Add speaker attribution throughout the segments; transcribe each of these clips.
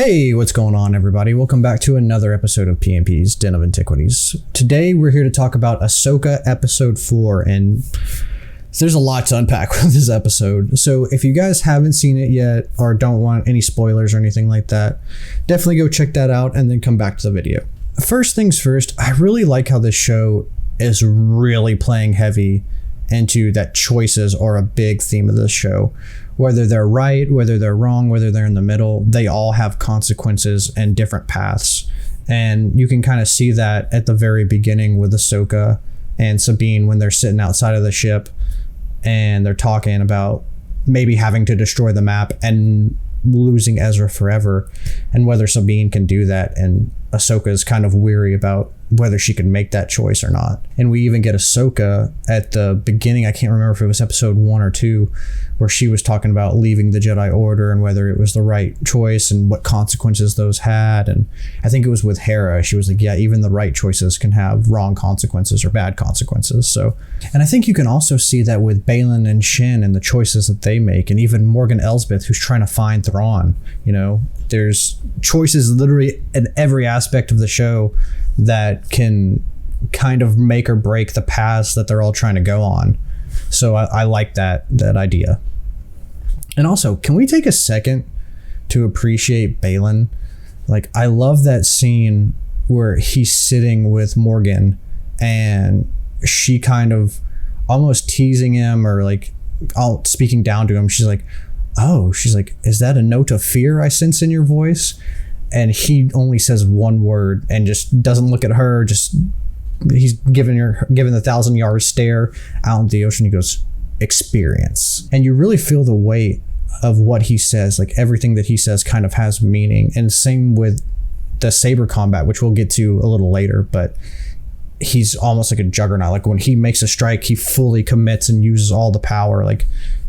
Speaker 1: Hey, what's going on, everybody? Welcome back to another episode of PMP's Den of Antiquities. Today, we're here to talk about Ahsoka Episode 4, and there's a lot to unpack with this episode. So if you guys haven't seen it yet, or don't want any spoilers or anything like that, definitely go check that out and then come back to the video. First things first, I really like how this show is really playing heavy into that choices are a big theme of this show. Whether they're right, whether they're wrong, whether they're in the middle, they all have consequences and different paths. And you can kind of see that at the very beginning with Ahsoka and Sabine when they're sitting outside of the ship and they're talking about maybe having to destroy the map and losing Ezra forever, and whether Sabine can do that. And Ahsoka is kind of weary about whether she can make that choice or not. And we even get Ahsoka at the beginning, I can't remember if it was episode 1 or 2, where she was talking about leaving the Jedi Order and whether it was the right choice and what consequences those had. And I think it was with Hera, she was like, yeah, even the right choices can have wrong consequences or bad consequences. So, and I think you can also see that with Baylan and Shin and the choices that they make, and even Morgan Elsbeth, who's trying to find Thrawn. You know, there's choices literally in every aspect of the show that can kind of make or break the paths that they're all trying to go on. So I like that idea. And also, can we take a second to appreciate Baylan? Like, I love that scene where he's sitting with Morgan and she kind of almost teasing him or like all speaking down to him. She's like, is that a note of fear I sense in your voice? And he only says one word and just doesn't look at her. Just he's giving the 1,000-yard stare out into the ocean. He goes, experience. And you really feel the weight of what he says. Like, everything that he says kind of has meaning. And same with the saber combat, which we'll get to a little later. But he's almost like a juggernaut. Like, when he makes a strike, he fully commits and uses all the power. Like,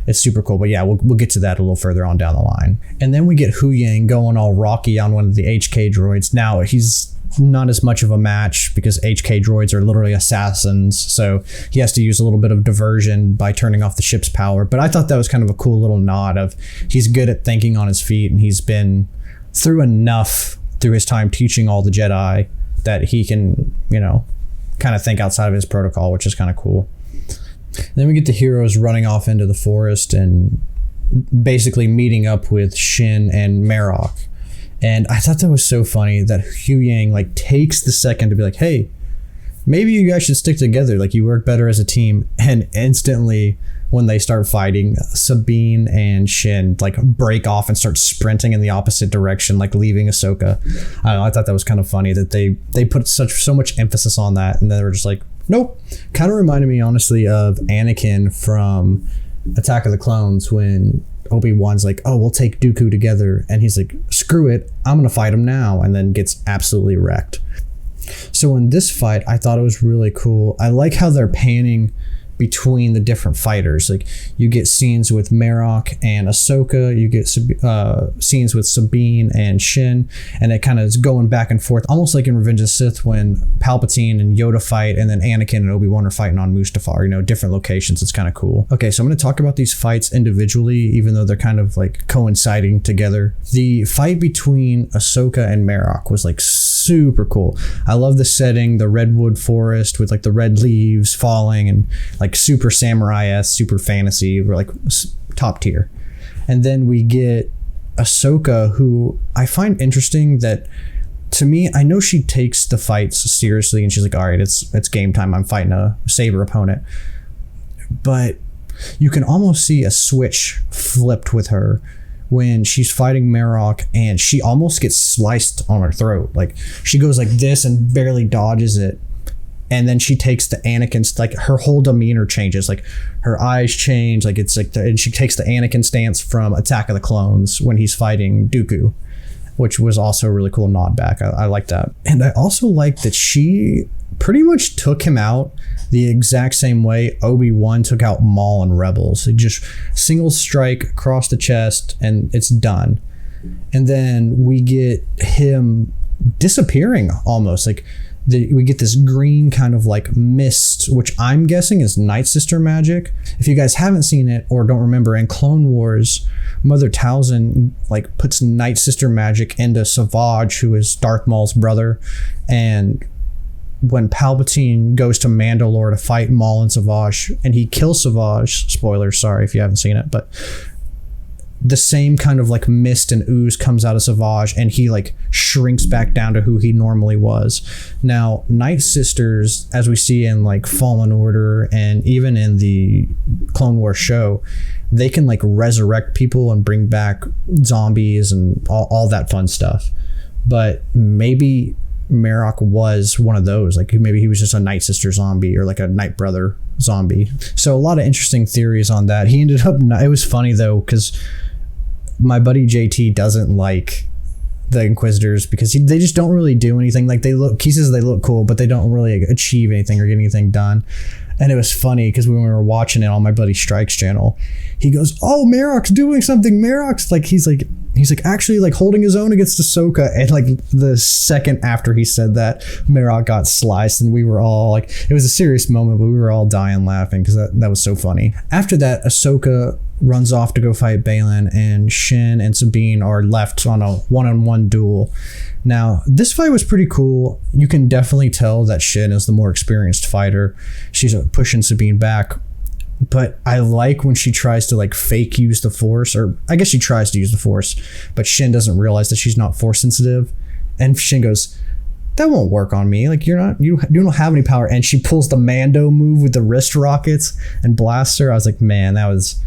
Speaker 1: it's super cool. But yeah, we'll get to that a little further on down the line. And then we get Huyang going all rocky on one of the HK droids. Now, he's not as much of a match because HK droids are literally assassins. So he has to use a little bit of diversion by turning off the ship's power. But I thought that was kind of a cool little nod of he's good at thinking on his feet, and he's been through enough through his time teaching all the Jedi that he can, kind of think outside of his protocol, which is kind of cool. Then we get the heroes running off into the forest and basically meeting up with Shin and Marok. And I thought that was so funny that Huyang takes the second to be like, hey, maybe you guys should stick together. Like, you work better as a team. And instantly when they start fighting, Sabine and Shin break off and start sprinting in the opposite direction, leaving Ahsoka. I don't know, I thought that was kind of funny that they put so much emphasis on that, and they were just like, nope. Kind of reminded me, honestly, of Anakin from Attack of the Clones when Obi-Wan's like, oh, we'll take Dooku together. And he's like, screw it, I'm going to fight him now. And then gets absolutely wrecked. So in this fight, I thought it was really cool. I like how they're panning between the different fighters. Like, you get scenes with Marok and Ahsoka, you get scenes with Sabine and Shin, and it kind of is going back and forth, almost like in Revenge of the Sith when Palpatine and Yoda fight, and then Anakin and Obi-Wan are fighting on Mustafar, different locations. It's kind of cool. Okay, so I'm going to talk about these fights individually, even though they're kind of coinciding together. The fight between Ahsoka and Marok was super cool. I love the setting, the redwood forest with the red leaves falling and super samurai-esque, super fantasy. We're top tier. And then we get Ahsoka, who I find interesting that, to me, I know she takes the fights seriously and she's like, all right, it's game time. I'm fighting a saber opponent. But you can almost see a switch flipped with her when she's fighting Marok and she almost gets sliced on her throat. She goes like this and barely dodges it. And then she takes the Anakin's, her whole demeanor changes, her eyes change, and she takes the Anakin stance from Attack of the Clones when he's fighting Dooku, which was also a really cool nod back. I like that. And I also like that she pretty much took him out the exact same way Obi-Wan took out Maul in Rebels. It just single strike across the chest and it's done. And then we get him disappearing almost. we get this green kind of like mist, which I'm guessing is Night Sister magic. If you guys haven't seen it or don't remember, in Clone Wars, Mother Talzin like puts Night Sister magic into Savage, who is Darth Maul's brother, and when Palpatine goes to Mandalore to fight Maul and Savage, and he kills Savage, spoilers, sorry if you haven't seen it, but the same kind of like mist and ooze comes out of Savage, and he like shrinks back down to who he normally was. Now, Night Sisters, as we see in like Fallen Order and even in the Clone Wars show, they can like resurrect people and bring back zombies and all that fun stuff. But maybe Marok was one of those. Like maybe he was just a Night Sister zombie or like a Night Brother zombie. So a lot of interesting theories on that. He ended up, it was funny though, because my buddy JT doesn't like the Inquisitors because they just don't really do anything. Like he says they look cool, but they don't really achieve anything or get anything done. And it was funny because when we were watching it on my buddy Strike's channel, he goes, "Oh, Marok's doing something. Marok's like," he's like actually like holding his own against Ahsoka. And like the second after he said that, Marok got sliced, and we were all like, it was a serious moment, but we were all dying laughing because that was so funny. After that, Ahsoka runs off to go fight Baylan, and Shin and Sabine are left on a one-on-one duel. Now, this fight was pretty cool. You can definitely tell that Shin is the more experienced fighter. She's pushing Sabine back. But I like when she tries to like fake use the Force, or I guess she tries to use the Force, but Shin doesn't realize that she's not Force sensitive. And Shin goes, "That won't work on me. Like you don't have any power." And she pulls the Mando move with the wrist rockets and blasts her. I was like, man, that was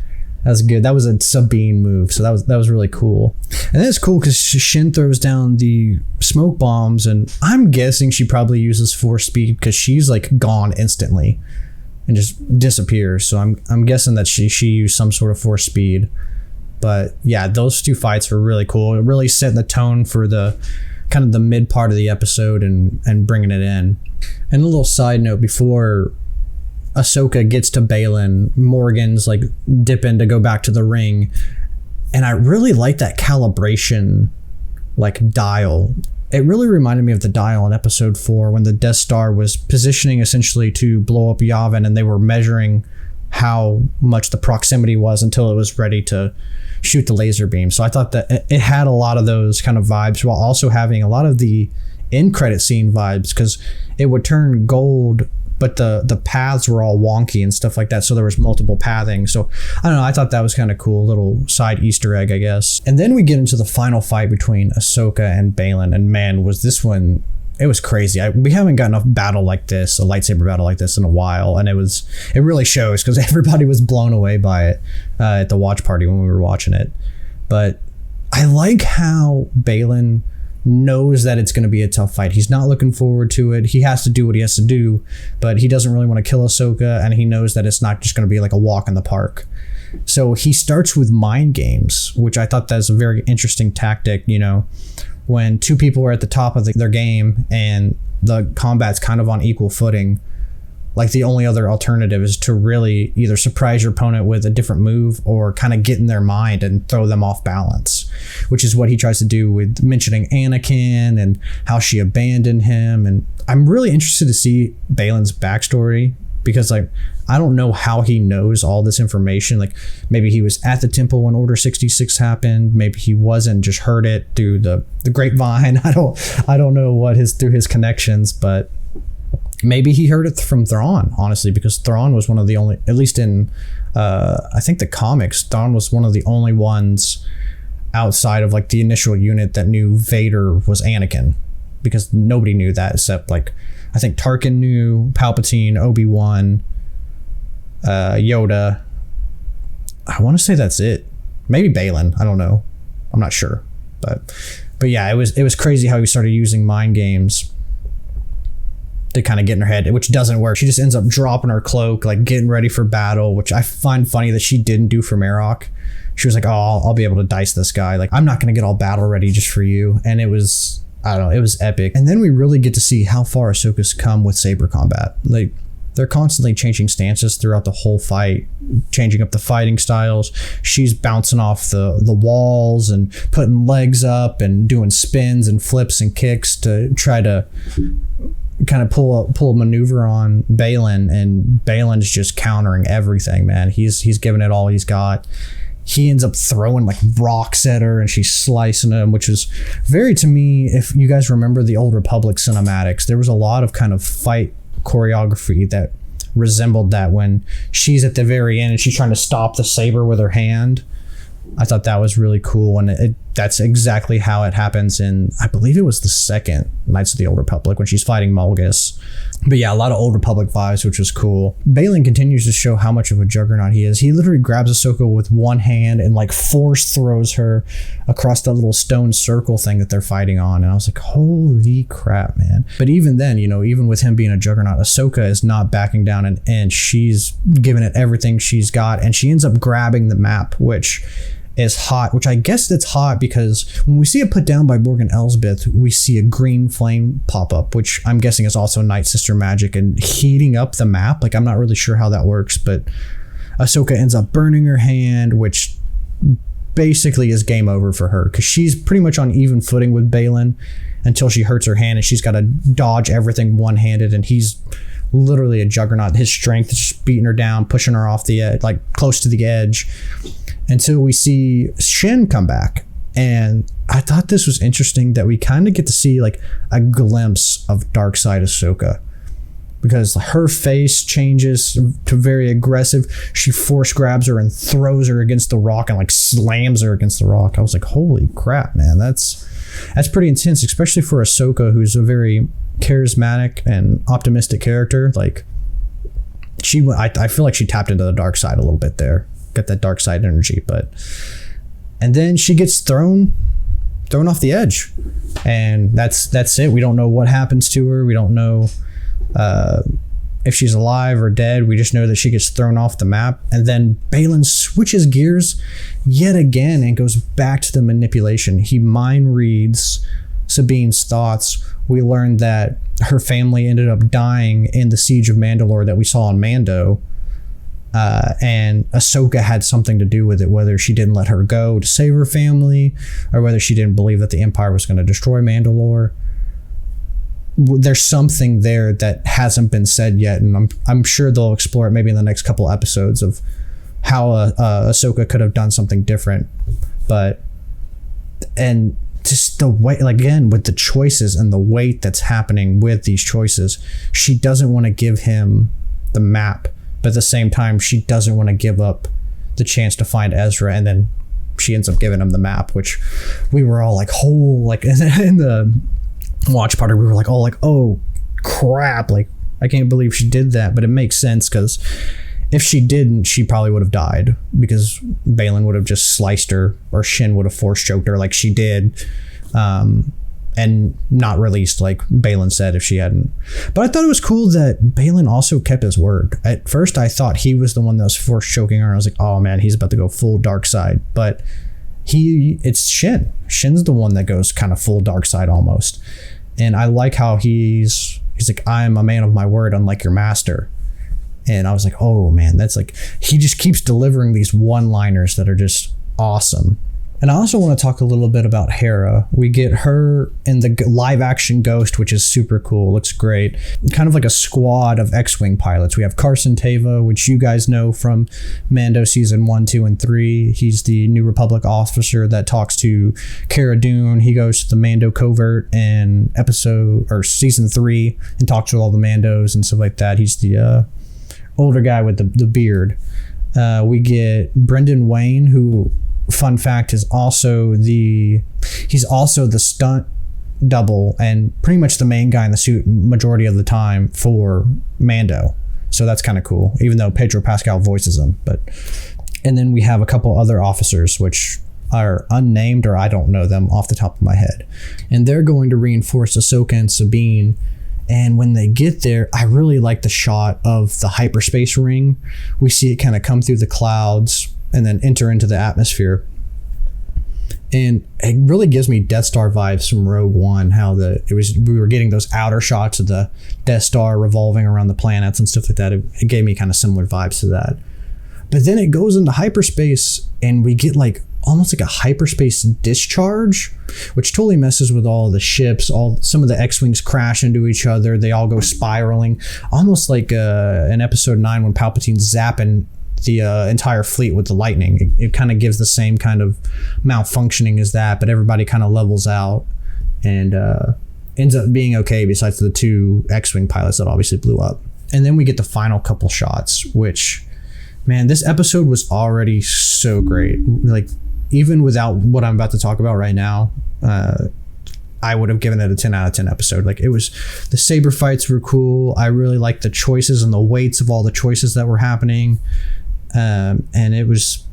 Speaker 1: good. That was a Sabine move, so that was really cool. And then it's cool because Shin throws down the smoke bombs, and I'm guessing she probably uses Force speed because she's like gone instantly and just disappears. So I'm guessing that she used some sort of Force speed. But yeah, those two fights were really cool. It really set the tone for the kind of the mid part of the episode and bringing it in. And a little side note before Ahsoka gets to Baylan, Morgan's like dipping to go back to the ring, and I really like that calibration like dial. It really reminded me of the dial in episode 4 when the Death Star was positioning essentially to blow up Yavin, and they were measuring how much the proximity was until it was ready to shoot the laser beam. So I thought that it had a lot of those kind of vibes while also having a lot of the end credit scene vibes, because it would turn gold, but the paths were all wonky and stuff like that, so there was multiple pathing. So I don't know, I thought that was kind of cool, little side Easter egg, I guess. And then we get into the final fight between Ahsoka and Baylan, and man, was this one, it was crazy. We haven't gotten a battle like this, a lightsaber battle like this in a while, and it really shows because everybody was blown away by it at the watch party when we were watching it. But I like how Baylan knows that it's going to be a tough fight. He's not looking forward to it. He has to do what he has to do, but he doesn't really want to kill Ahsoka, and he knows that it's not just going to be like a walk in the park. So he starts with mind games, which I thought that was a very interesting tactic. You know, when two people are at the top of their game and the combat's kind of on equal footing, like the only other alternative is to really either surprise your opponent with a different move or kind of get in their mind and throw them off balance, which is what he tries to do with mentioning Anakin and how she abandoned him. And I'm really interested to see Baylan's backstory, because like I don't know how he knows all this information. Like maybe he was at the temple when Order 66 happened, maybe he wasn't, just heard it through the grapevine. I don't know what through his connections, but maybe he heard it from Thrawn, honestly, because Thrawn was one of the only, at least in I think the comics, Thrawn was one of the only ones outside of like the initial unit that knew Vader was Anakin, because nobody knew that except like I think Tarkin knew, Palpatine, Obi-Wan, Yoda. I want to say that's it. Maybe Baylan. I don't know. I'm not sure. But yeah, it was crazy how he started using mind games to kind of get in her head, which doesn't work. She just ends up dropping her cloak, like getting ready for battle, which I find funny that she didn't do for Marok. She was like, "Oh, I'll be able to dice this guy. Like, I'm not going to get all battle ready just for you." And it was, I don't know, it was epic. And then we really get to see how far Ahsoka's come with saber combat. Like, they're constantly changing stances throughout the whole fight, changing up the fighting styles. She's bouncing off the walls and putting legs up and doing spins and flips and kicks to try to kind of pull a maneuver on Balin, and Balin's just countering everything, man. He's giving it all he's got. He ends up throwing like rocks at her and she's slicing them, which is very, to me, if you guys remember the Old Republic cinematics, there was a lot of kind of fight choreography that resembled that when she's at the very end and she's trying to stop the saber with her hand. I thought that was really cool, and that's exactly how it happens in, I believe it was the second Knights of the Old Republic when she's fighting Mulgus. But yeah, a lot of Old Republic vibes, which was cool. Balin continues to show how much of a juggernaut he is. He literally grabs Ahsoka with one hand and like force throws her across the little stone circle thing that they're fighting on. And I was like, holy crap, man. But even then, you know, even with him being a juggernaut, Ahsoka is not backing down an inch. She's giving it everything she's got, and she ends up grabbing the map, which is hot, which I guess that's hot because when we see it put down by Morgan Elsbeth, we see a green flame pop up, which I'm guessing is also Night Sister magic and heating up the map. Like, I'm not really sure how that works, but Ahsoka ends up burning her hand, which basically is game over for her because she's pretty much on even footing with Balin until she hurts her hand and she's got to dodge everything one-handed, and he's literally a juggernaut. His strength is just beating her down, pushing her off the edge, like close to the edge, until we see Shin come back. And I thought this was interesting that we kind of get to see like a glimpse of dark side Ahsoka, because her face changes to very aggressive. She force grabs her and throws her against the rock and like slams her against the rock. I was like, holy crap, man, that's pretty intense, especially for Ahsoka, who's a very charismatic and optimistic character. Like, I feel like she tapped into the dark side a little bit there, got that dark side energy. And then she gets thrown off the edge, and that's it. We don't know what happens to her. We don't know if she's alive or dead. We just know that she gets thrown off the map, and then Balin switches gears yet again and goes back to the manipulation. He mind reads Sabine's thoughts. We learned that her family ended up dying in the siege of Mandalore that we saw on Mando, and Ahsoka had something to do with it, whether she didn't let her go to save her family or whether she didn't believe that the Empire was going to destroy Mandalore. There's something there that hasn't been said yet, and I'm sure they'll explore it maybe in the next couple episodes of how Ahsoka could have done something different. And just the way, like, again, with the choices and the weight that's happening with these choices, she doesn't want to give him the map, but at the same time, she doesn't want to give up the chance to find Ezra, and then she ends up giving him the map, which we were all like, in the watch party, we were like, oh crap, like, I can't believe she did that. But it makes sense, because if she didn't, she probably would have died, because Balin would have just sliced her, or Shin would have force choked her like she did, and not released like Balin said if she hadn't. But I thought it was cool that Balin also kept his word. At first I thought he was the one that was force choking her, and I was like, oh man, he's about to go full dark side. But it's Shin. Shin's the one that goes kind of full dark side almost. And I like how he's like, I'm a man of my word, unlike your master. And I was like, oh man, that's like, he just keeps delivering these one-liners that are just awesome. And I also want to talk a little bit about Hera. We get her in the live action Ghost, which is super cool. Looks great. Kind of like a squad of X-Wing pilots. We have Carson Teva, which you guys know from Mando season 1, 2, and 3. He's the New Republic officer that talks to Cara Dune. He goes to the Mando covert in season 3 and talks to all the Mandos and stuff like that. He's the older guy with the beard. We get Brendan Wayne, who, fun fact, is also he's also the stunt double and pretty much the main guy in the suit majority of the time for Mando. So that's kind of cool, even though Pedro Pascal voices him. And then we have a couple other officers which are unnamed, or I don't know them off the top of my head. And they're going to reinforce Ahsoka and Sabine. And when they get there, I really like the shot of the hyperspace ring. We see it kind of come through the clouds and then enter into the atmosphere. And it really gives me Death Star vibes from Rogue One, how we were getting those outer shots of the Death Star revolving around the planets and stuff like that. It gave me kind of similar vibes to that. But then it goes into hyperspace and we get like almost like a hyperspace discharge, which totally messes with all the ships. Some of the X-Wings crash into each other. They all go spiraling, almost like in Episode 9 when Palpatine's zapping the entire fleet with the lightning. It kind of gives the same kind of malfunctioning as that, but everybody kind of levels out and ends up being okay, besides the 2 X-Wing pilots that obviously blew up. And then we get the final couple shots, which, man, this episode was already so great. Like, even without what I'm about to talk about right now, I would have given it a 10 out of 10 episode. Like, it was, the saber fights were cool. I really liked the choices and the weights of all the choices that were happening. And it was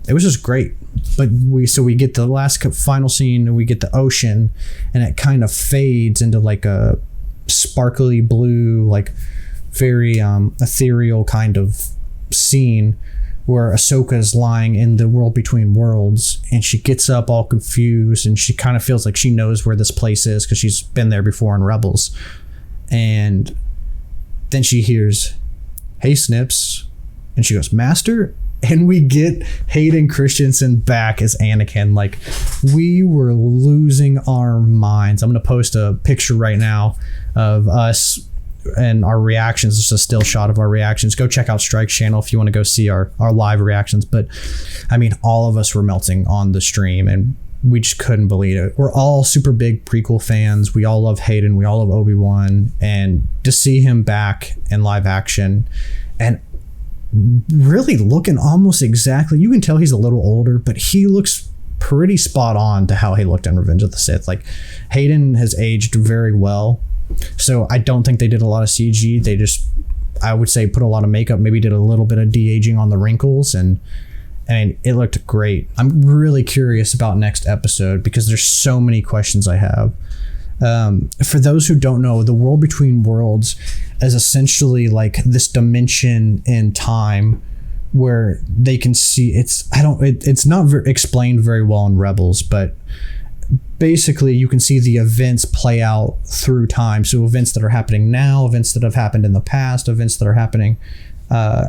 Speaker 1: just great. But we get the last final scene, and we get the ocean, and it kind of fades into like a sparkly blue, like very ethereal kind of scene where Ahsoka is lying in the world between worlds, and she gets up all confused, and she kind of feels like she knows where this place is because she's been there before in Rebels. And then she hears, "Hey, Snips," and she goes, "Master?" And we get Hayden Christensen back as Anakin. Like, we were losing our minds. I'm going to post a picture right now of us and our reactions. It's a still shot of our reactions. Go check out Strike's channel if you want to go see our live reactions. But I mean, all of us were melting on the stream, and we just couldn't believe it. We're all super big prequel fans. We all love Hayden. We all love Obi-Wan. And to see him back in live action and really looking almost exactly, you can tell he's a little older, but he looks pretty spot on to how he looked in Revenge of the Sith. Like, Hayden has aged very well. So I don't think they did a lot of CG. They just, I would say, put a lot of makeup, maybe did a little bit of de-aging on the wrinkles, and it looked great. I'm really curious about next episode because there's so many questions I have. For those who don't know, the world between worlds is essentially like this dimension in time where they can see it's not explained very well in Rebels, but basically you can see the events play out through time. So events that are happening now, events that have happened in the past, events that are happening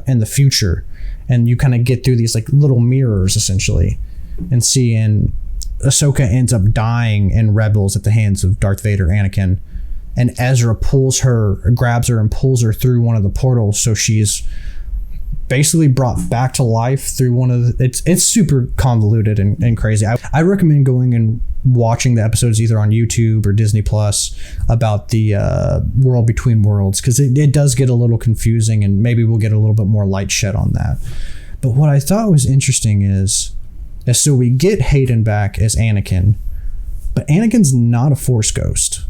Speaker 1: in the future, and you kind of get through these like little mirrors essentially, and see. And Ahsoka ends up dying in Rebels at the hands of Darth Vader, Anakin, and Ezra grabs her and pulls her through one of the portals, so she's basically brought back to life through one of the, it's super convoluted and crazy. I recommend going and watching the episodes either on YouTube or Disney Plus about the world between worlds, because it does get a little confusing, and maybe we'll get a little bit more light shed on that. But what I thought was interesting is so we get Hayden back as Anakin, but Anakin's not a Force ghost.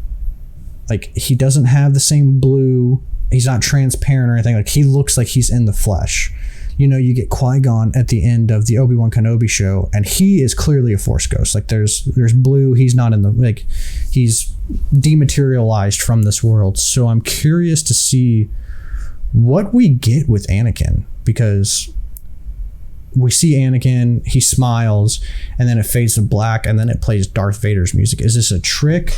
Speaker 1: Like, he doesn't have the same blue. He's not transparent or anything. Like, he looks like he's in the flesh. You know, you get Qui-Gon at the end of the Obi-Wan Kenobi show, and he is clearly a Force ghost. Like, there's blue. He's not in the, like, he's dematerialized from this world. So I'm curious to see what we get with Anakin, because we see Anakin, he smiles, and then it fades to black, and then it plays Darth Vader's music. Is this a trick?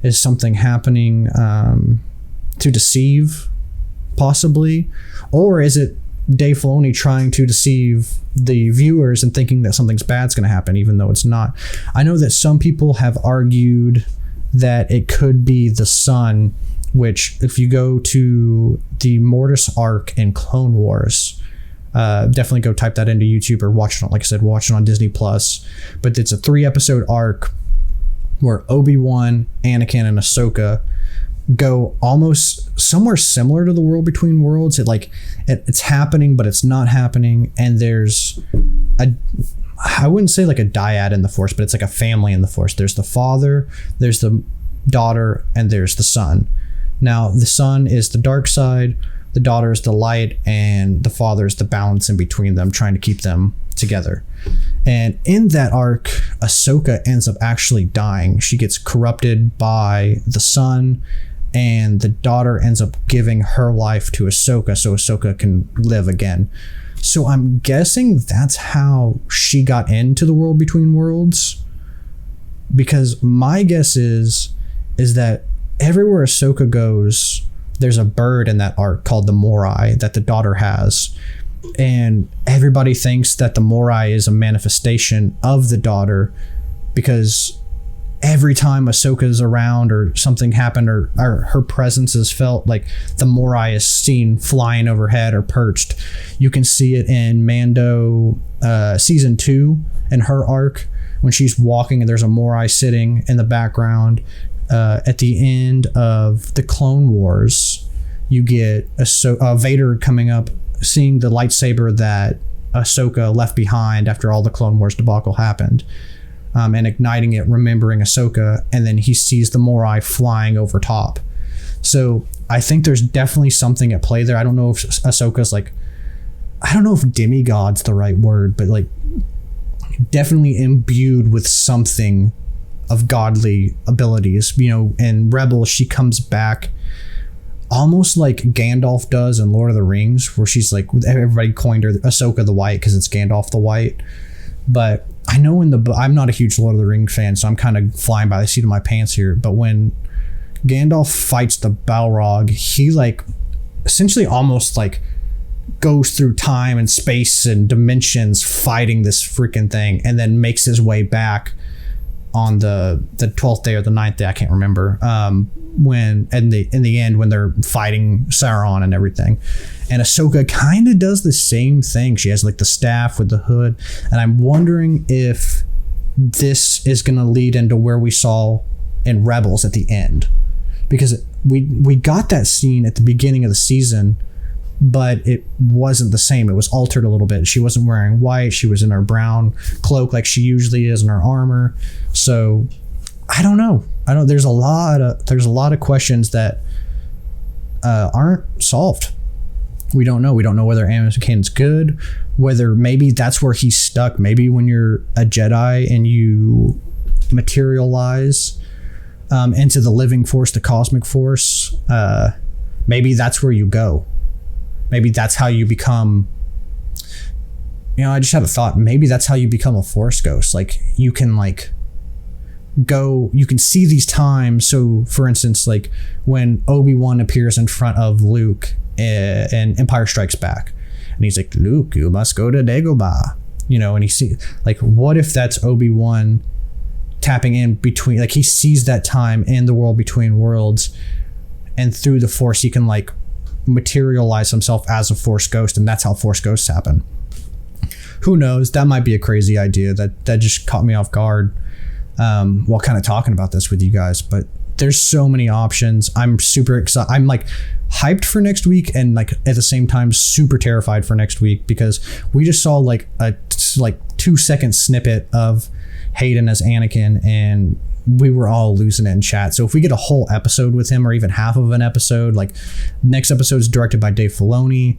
Speaker 1: Is something happening to deceive, possibly? Or is it Dave Filoni trying to deceive the viewers and thinking that something's bad's going to happen, even though it's not? I know that some people have argued that it could be the sun, which, if you go to the Mortis arc in Clone Wars, definitely go type that into YouTube or watch it on, like I said, watch it on Disney Plus. But it's a 3-episode arc where Obi-Wan, Anakin, and Ahsoka go almost somewhere similar to the world between worlds. It's happening, but it's not happening. And there's I wouldn't say like a dyad in the Force, but it's like a family in the Force. There's the father, there's the daughter, and there's the son. Now, the son is the dark side, the daughter is the light, and the father is the balance in between them, trying to keep them together. And in that arc, Ahsoka ends up actually dying. She gets corrupted by the son, and the daughter ends up giving her life to Ahsoka so Ahsoka can live again. So I'm guessing that's how she got into the world between worlds, because my guess is that everywhere Ahsoka goes, there's a bird in that arc called the Morai that the daughter has. and everybody thinks that the Morai is a manifestation of the daughter, because every time Ahsoka's around or something happened or her presence is felt, like the Morai is seen flying overhead or perched. You can see it in Mando season 2 in her arc when she's walking and there's a Morai sitting in the background. At the end of the Clone Wars, you get Vader coming up, seeing the lightsaber that Ahsoka left behind after all the Clone Wars debacle happened. And igniting it, remembering Ahsoka, and then he sees the Morai flying over top. So I think there's definitely something at play there. I don't know if Ahsoka's like, I don't know if demigod's the right word, but like definitely imbued with something of godly abilities. You know, in Rebels, she comes back almost like Gandalf does in Lord of the Rings, where she's like, everybody coined her Ahsoka the White because it's Gandalf the White. But I know I'm not a huge Lord of the Rings fan, so I'm kind of flying by the seat of my pants here. But when Gandalf fights the Balrog, he like essentially almost like goes through time and space and dimensions fighting this freaking thing, and then makes his way back on the 12th day or the 9th day, I can't remember, when in the end when they're fighting Sauron and everything. And Ahsoka kind of does the same thing. She has like the staff with the hood, and I'm wondering if this is going to lead into where we saw in Rebels at the end, because we got that scene at the beginning of the season, but it wasn't the same. It was altered a little bit. She wasn't wearing white. She was in her brown cloak like she usually is in her armor. So I don't know. There's a lot of questions that aren't solved. We don't know. We don't know whether Anakin's good, whether maybe that's where he's stuck. Maybe when you're a Jedi and you materialize into the living force, the cosmic force, maybe that's where you go. Maybe that's how you become, I just had a thought. Maybe that's how you become a Force ghost. Like you can you can see these times. So for instance, like when Obi-Wan appears in front of Luke in Empire Strikes Back, and he's like, Luke, you must go to Dagobah, and he see, like, what if that's Obi-Wan tapping in between, like he sees that time in the world between worlds, and through the Force he can like materialize himself as a Force ghost, and that's how Force ghosts happen. Who knows? That might be a crazy idea that just caught me off guard while kind of talking about this with you guys. But there's so many options. I'm super excited. I'm like hyped for next week, and like at the same time super terrified for next week, because we just saw like a 2-second snippet of Hayden as Anakin, and we were all losing it in chat. So if we get a whole episode with him, or even half of an episode, like next episode is directed by Dave Filoni,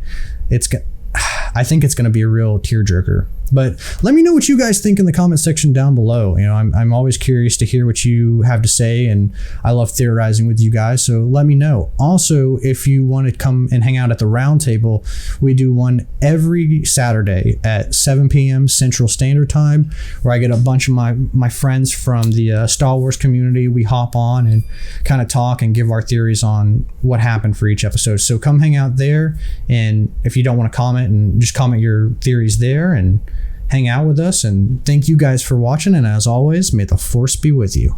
Speaker 1: I think it's going to be a real tearjerker. But let me know what you guys think in the comment section down below. I'm always curious to hear what you have to say, and I love theorizing with you guys, so let me know. Also, if you want to come and hang out at the round table, we do one every Saturday at 7 p.m. Central Standard Time, where I get a bunch of my friends from the Star Wars community. We hop on and kind of talk and give our theories on what happened for each episode. So come hang out there, and if you don't want to comment, and just comment your theories there and hang out with us. And thank you guys for watching, and as always, may the Force be with you.